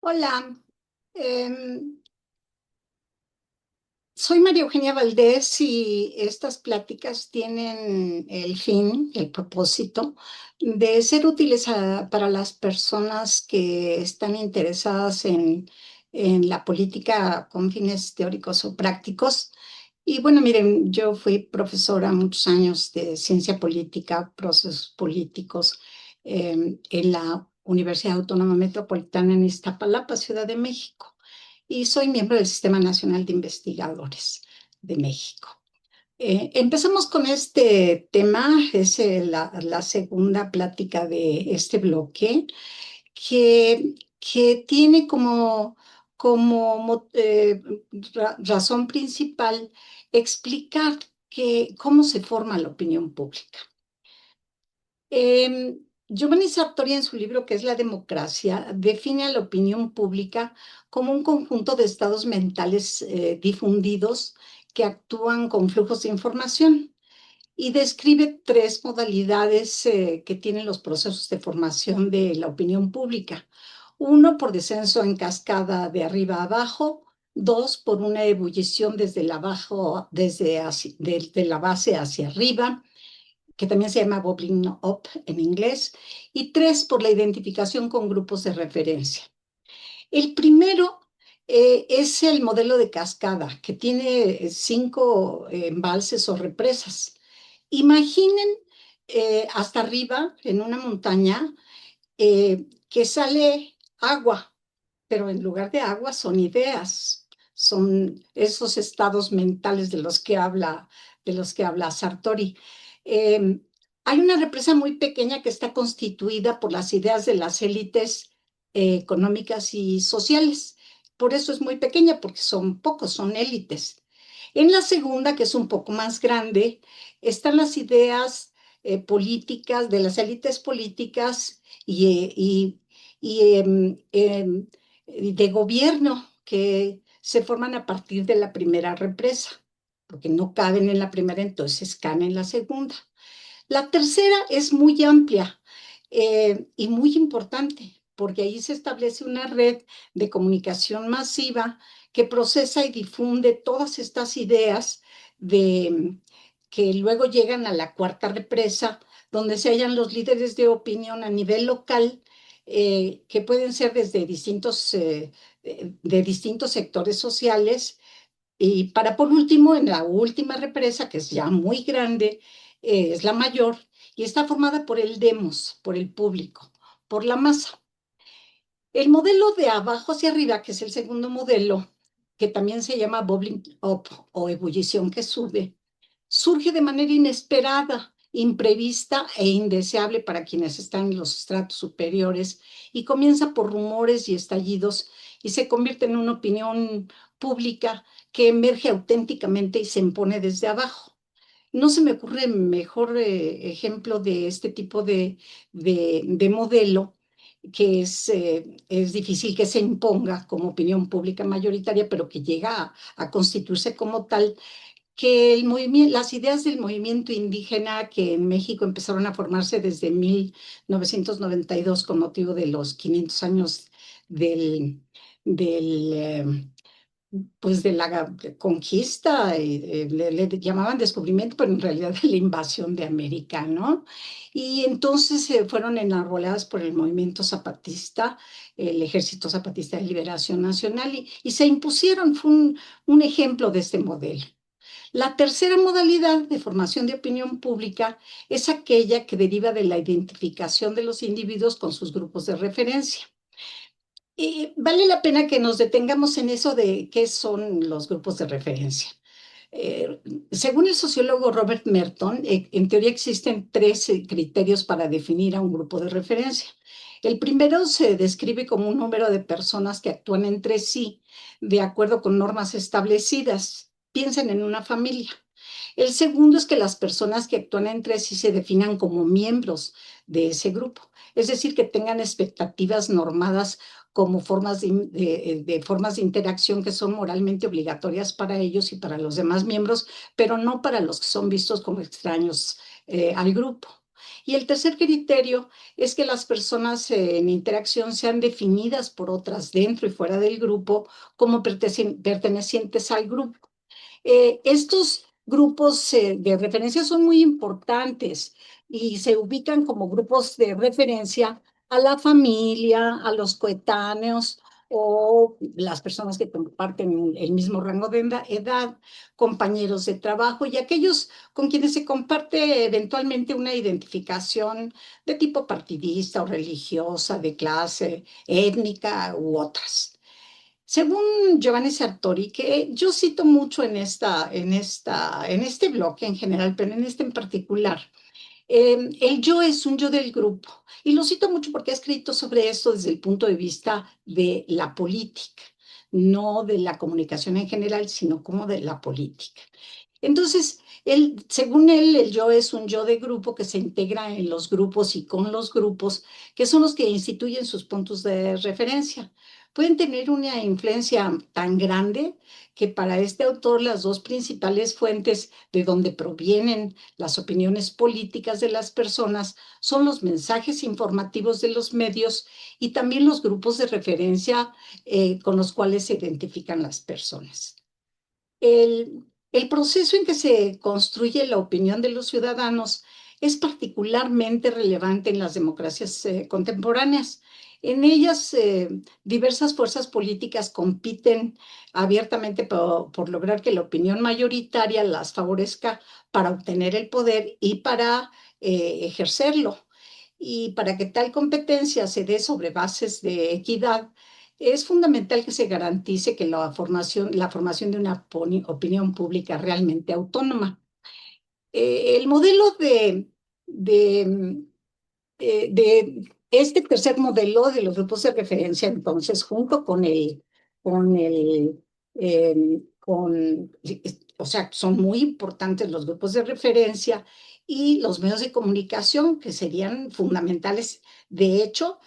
Hola, em, soy María Eugenia Valdés y estas pláticas tienen el fin, el propósito de ser útiles para las personas que están interesadas en la política con fines teóricos o prácticos. Y bueno, miren, yo fui profesora muchos años de ciencia política, procesos políticos, en la Universidad Autónoma Metropolitana en Iztapalapa, Ciudad de México, y soy miembro del Sistema Nacional de Investigadores de México. Empezamos con este tema, es la segunda plática de este bloque, que tiene como razón principal explicar cómo se forma la opinión pública. Giovanni Sartori, en su libro que es La democracia, define a la opinión pública como un conjunto de estados mentales difundidos que actúan con flujos de información y describe tres modalidades que tienen los procesos de formación de la opinión pública. Uno, por descenso en cascada de arriba a abajo. Dos, por una ebullición desde la base hacia arriba, que también se llama bubbling up en inglés. Y tres, por la identificación con grupos de referencia. El primero es el modelo de cascada, que tiene cinco embalses o represas. Imaginen hasta arriba, en una montaña, que sale agua, pero en lugar de agua son ideas, son esos estados mentales de los que habla Sartori. Eh, Hay una represa muy pequeña que está constituida por las ideas de las élites económicas y sociales. Por eso es muy pequeña, porque son pocos, son élites. En la segunda, que es un poco más grande, están las ideas políticas de las élites políticas y de gobierno que se forman a partir de la primera represa, porque no caben en la primera, entonces caen en la segunda. La tercera es muy amplia y muy importante, porque ahí se establece una red de comunicación masiva que procesa y difunde todas estas ideas de, que luego llegan a la cuarta represa, donde se hallan los líderes de opinión a nivel local, que pueden ser desde de distintos sectores sociales. Y para por último, en la última represa, que es ya muy grande, es la mayor, y está formada por el demos, por el público, por la masa. El modelo de abajo hacia arriba, que es el segundo modelo, que también se llama bubbling up o ebullición que sube, surge de manera inesperada, imprevista e indeseable para quienes están en los estratos superiores, y comienza por rumores y estallidos y se convierte en una opinión pública que emerge auténticamente y se impone desde abajo. No se me ocurre mejor ejemplo de este tipo de modelo, que es difícil que se imponga como opinión pública mayoritaria, pero que llega a constituirse como tal, que las ideas del movimiento indígena que en México empezaron a formarse desde 1992 con motivo de los 500 años del, del, pues de la conquista, le llamaban descubrimiento, pero en realidad de la invasión de América, ¿no? Y entonces se fueron enarboleadas por el movimiento zapatista, el Ejército Zapatista de Liberación Nacional, y se impusieron, fue un ejemplo de este modelo. La tercera modalidad de formación de opinión pública es aquella que deriva de la identificación de los individuos con sus grupos de referencia. Y vale la pena que nos detengamos en eso de qué son los grupos de referencia. Eh, Según el sociólogo Robert Merton, en teoría existen tres criterios para definir a un grupo de referencia. El primero se describe como un número de personas que actúan entre sí de acuerdo con normas establecidas. Piensen en una familia. El segundo es que las personas que actúan entre sí se definan como miembros de ese grupo, es decir, que tengan expectativas normadas como formas de interacción que son moralmente obligatorias para ellos y para los demás miembros, pero no para los que son vistos como extraños al grupo. Y el tercer criterio es que las personas en interacción sean definidas por otras dentro y fuera del grupo como pertenecientes al grupo. Estos grupos de referencia son muy importantes y se ubican como grupos de referencia a la familia, a los coetáneos o las personas que comparten el mismo rango de edad, compañeros de trabajo y aquellos con quienes se comparte eventualmente una identificación de tipo partidista o religiosa, de clase, étnica u otras. Según Giovanni Sartori, que yo cito mucho en este bloque en general, pero en este en particular, el yo es un yo del grupo. Y lo cito mucho porque ha escrito sobre esto desde el punto de vista de la política, no de la comunicación en general, sino como de la política. Entonces, según él, el yo es un yo de grupo que se integra en los grupos y con los grupos, que son los que instituyen sus puntos de referencia. Pueden tener una influencia tan grande que para este autor las dos principales fuentes de donde provienen las opiniones políticas de las personas son los mensajes informativos de los medios y también los grupos de referencia con los cuales se identifican las personas. El proceso en que se construye la opinión de los ciudadanos es particularmente relevante en las democracias contemporáneas. En ellas, diversas fuerzas políticas compiten abiertamente por lograr que la opinión mayoritaria las favorezca para obtener el poder y para ejercerlo. Y para que tal competencia se dé sobre bases de equidad, es fundamental que se garantice que la formación de una opinión pública realmente autónoma. El modelo de de este tercer modelo de los grupos de referencia, entonces, junto con el, con, o sea, son muy importantes los grupos de referencia y los medios de comunicación que serían fundamentales. De hecho,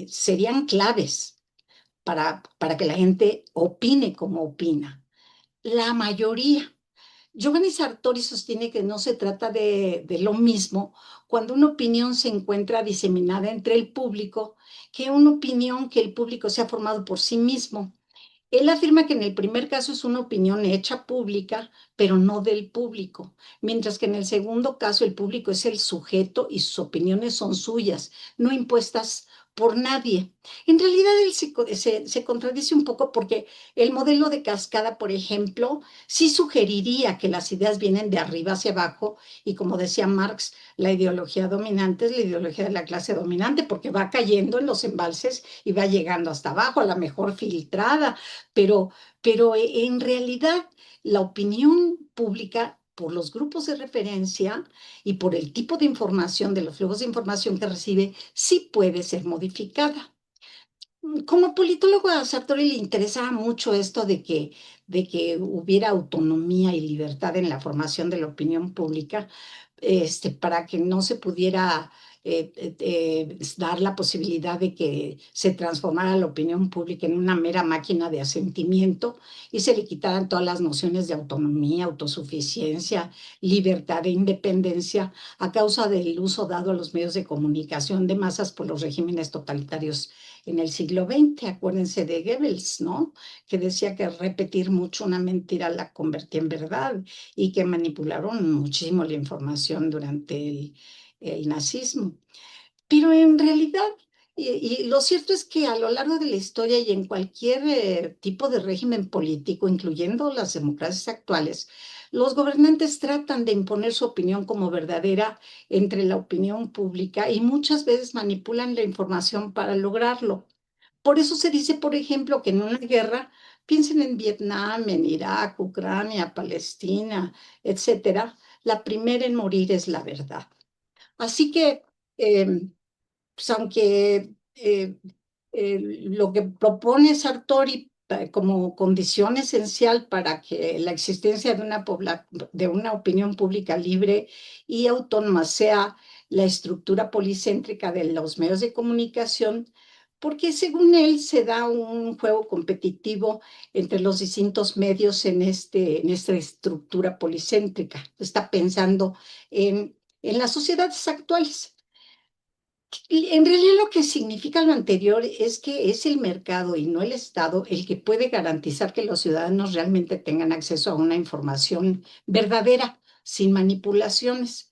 serían claves para que la gente opine como opina. La mayoría. Giovanni Sartori sostiene que no se trata de lo mismo cuando una opinión se encuentra diseminada entre el público que una opinión que el público se ha formado por sí mismo. Él afirma que en el primer caso es una opinión hecha pública, pero no del público, mientras que en el segundo caso el público es el sujeto y sus opiniones son suyas, no impuestas por nadie. En realidad él se contradice un poco porque el modelo de cascada, por ejemplo, sí sugeriría que las ideas vienen de arriba hacia abajo y como decía Marx, la ideología dominante es la ideología de la clase dominante porque va cayendo en los embalses y va llegando hasta abajo, a la mejor filtrada, pero, pero en realidad la opinión pública por los grupos de referencia y por el tipo de información, de los flujos de información que recibe, sí puede ser modificada. Como politólogo a Sartori le interesaba mucho esto de que hubiera autonomía y libertad en la formación de la opinión pública, para que no se pudiera dar la posibilidad de que se transformara la opinión pública en una mera máquina de asentimiento y se le quitaran todas las nociones de autonomía, autosuficiencia, libertad e independencia a causa del uso dado a los medios de comunicación de masas por los regímenes totalitarios en el siglo XX. Acuérdense de Goebbels, ¿no? Que decía que repetir mucho una mentira la convertía en verdad y que manipularon muchísimo la información durante el nazismo. Pero en realidad, y lo cierto es que a lo largo de la historia y en cualquier tipo de régimen político, incluyendo las democracias actuales, los gobernantes tratan de imponer su opinión como verdadera entre la opinión pública y muchas veces manipulan la información para lograrlo. Por eso se dice, por ejemplo, que en una guerra, piensen en Vietnam, en Irak, Ucrania, Palestina, etcétera, la primera en morir es la verdad. Así que eh, pues aunque lo que propone Sartori como condición esencial para que la existencia de de una opinión pública libre y autónoma sea la estructura policéntrica de los medios de comunicación, porque según él se da un juego competitivo entre los distintos medios en esta estructura policéntrica. Está pensando en en las sociedades actuales. En realidad lo que significa lo anterior es que es el mercado y no el Estado el que puede garantizar que los ciudadanos realmente tengan acceso a una información verdadera, sin manipulaciones.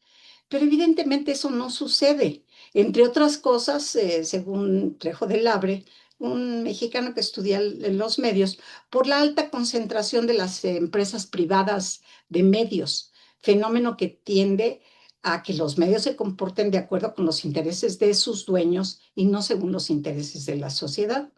Pero evidentemente eso no sucede. Entre otras cosas, según Trejo del Abre, un mexicano que estudia los medios, por la alta concentración de las empresas privadas de medios, fenómeno que tiende a que los medios se comporten de acuerdo con los intereses de sus dueños y no según los intereses de la sociedad.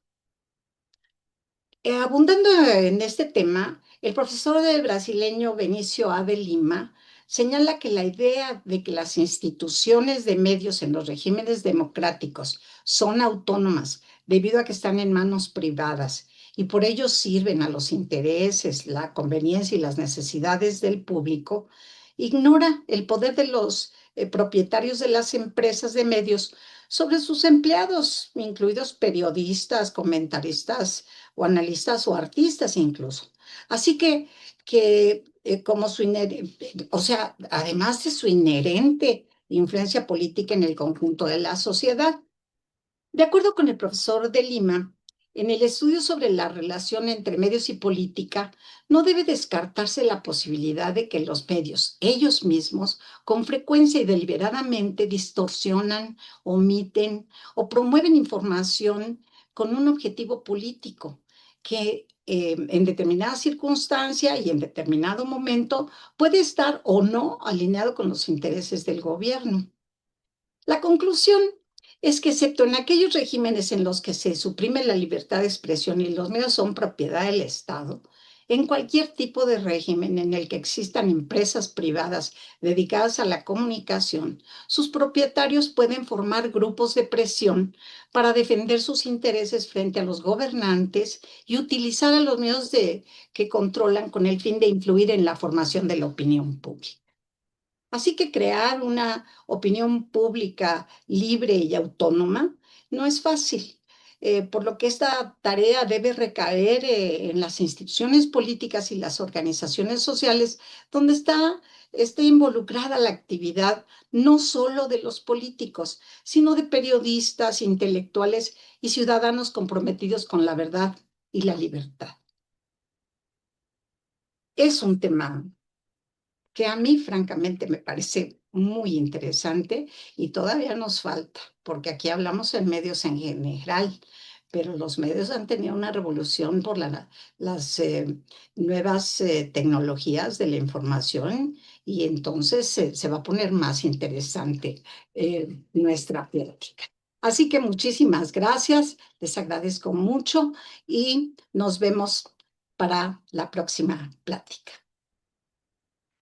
Abundando en este tema, el profesor del brasileño Benicio A. de Lima señala que la idea de que las instituciones de medios en los regímenes democráticos son autónomas debido a que están en manos privadas y por ello sirven a los intereses, la conveniencia y las necesidades del público, ignora el poder de los propietarios de las empresas de medios sobre sus empleados, incluidos periodistas, comentaristas o analistas o artistas incluso. Así que como o sea, además de su inherente influencia política en el conjunto de la sociedad, de acuerdo con el profesor de Lima, en el estudio sobre la relación entre medios y política, no debe descartarse la posibilidad de que los medios, ellos mismos, con frecuencia y deliberadamente distorsionan, omiten o promueven información con un objetivo político que en determinada circunstancia y en determinado momento puede estar o no alineado con los intereses del gobierno. La conclusión es que, excepto en aquellos regímenes en los que se suprime la libertad de expresión y los medios son propiedad del Estado, en cualquier tipo de régimen en el que existan empresas privadas dedicadas a la comunicación, sus propietarios pueden formar grupos de presión para defender sus intereses frente a los gobernantes y utilizar a los medios que controlan con el fin de influir en la formación de la opinión pública. Así que crear una opinión pública libre y autónoma no es fácil, por lo que esta tarea debe recaer en las instituciones políticas y las organizaciones sociales donde esté involucrada la actividad no solo de los políticos, sino de periodistas, intelectuales y ciudadanos comprometidos con la verdad y la libertad. Es un tema que a mí francamente me parece muy interesante y todavía nos falta, porque aquí hablamos en medios en general, pero los medios han tenido una revolución por las nuevas tecnologías de la información y entonces se va a poner más interesante nuestra plática. Así que muchísimas gracias, les agradezco mucho y nos vemos para la próxima plática.